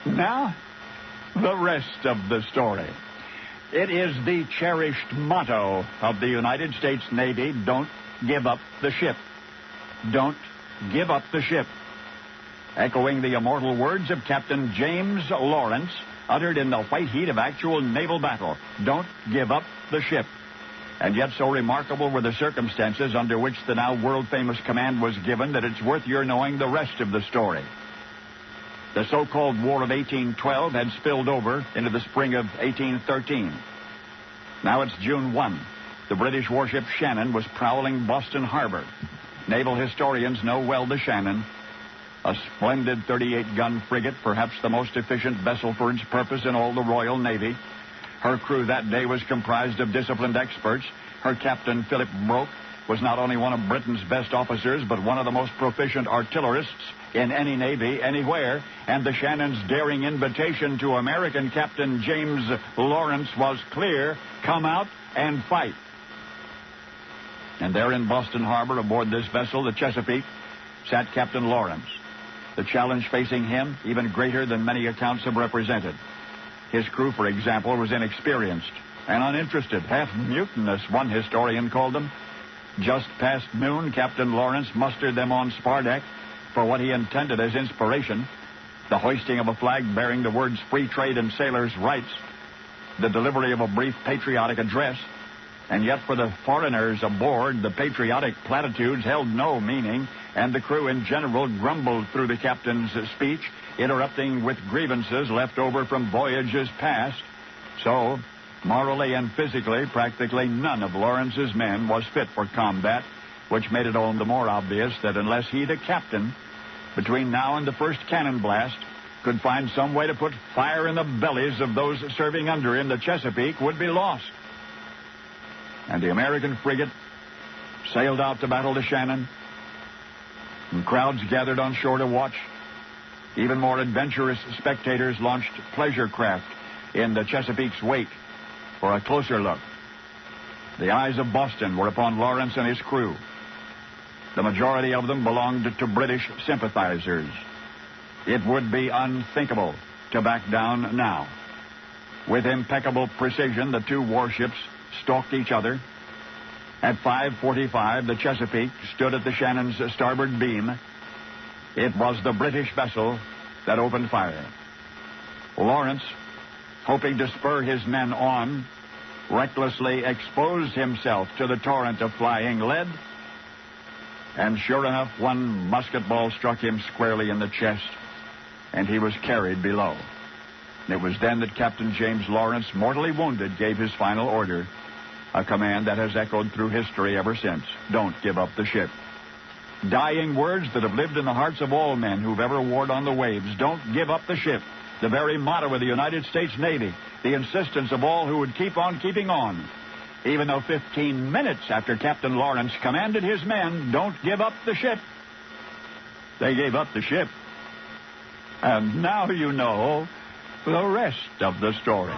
Now, the rest of the story. It is the cherished motto of the United States Navy: don't give up the ship. Don't give up the ship. Echoing the immortal words of Captain James Lawrence, uttered in the white heat of actual naval battle: don't give up the ship. And yet so remarkable were the circumstances under which the now world-famous command was given that it's worth your knowing the rest of the story. The so-called War of 1812 had spilled over into the spring of 1813. Now it's June 1. The British warship Shannon was prowling Boston Harbor. Naval historians know well the Shannon, a splendid 38-gun frigate, perhaps the most efficient vessel for its purpose in all the Royal Navy. Her crew that day was comprised of disciplined experts. Her captain, Philip Broke, was not only one of Britain's best officers, but one of the most proficient artillerists in any navy, anywhere. And the Shannon's daring invitation to American Captain James Lawrence was clear: come out and fight. And there in Boston Harbor, aboard this vessel, the Chesapeake, sat Captain Lawrence. The challenge facing him, even greater than many accounts have represented. His crew, for example, was inexperienced and uninterested, half mutinous, one historian called them. Just past noon, Captain Lawrence mustered them on spar deck for what he intended as inspiration: the hoisting of a flag bearing the words "Free Trade and Sailors' Rights," the delivery of a brief patriotic address. And yet for the foreigners aboard, the patriotic platitudes held no meaning, and the crew in general grumbled through the captain's speech, interrupting with grievances left over from voyages past. So, morally and physically, practically none of Lawrence's men was fit for combat, which made it all the more obvious that unless he, the captain, between now and the first cannon blast, could find some way to put fire in the bellies of those serving under him, the Chesapeake would be lost. And the American frigate sailed out to battle the Shannon, and crowds gathered on shore to watch. Even more adventurous spectators launched pleasure craft in the Chesapeake's wake for a closer look. The eyes of Boston were upon Lawrence and his crew. The majority of them belonged to British sympathizers. It would be unthinkable to back down now. With impeccable precision, the two warships stalked each other. At 5:45, the Chesapeake stood at the Shannon's starboard beam. It was the British vessel that opened fire. Lawrence, hoping to spur his men on, recklessly exposed himself to the torrent of flying lead. And sure enough, one musket ball struck him squarely in the chest, and he was carried below. It was then that Captain James Lawrence, mortally wounded, gave his final order, a command that has echoed through history ever since: don't give up the ship. Dying words that have lived in the hearts of all men who've ever warred on the waves. Don't give up the ship. The very motto of the United States Navy. The insistence of all who would keep on keeping on. Even though 15 minutes after Captain Lawrence commanded his men, don't give up the ship, they gave up the ship. And now you know the rest of the story.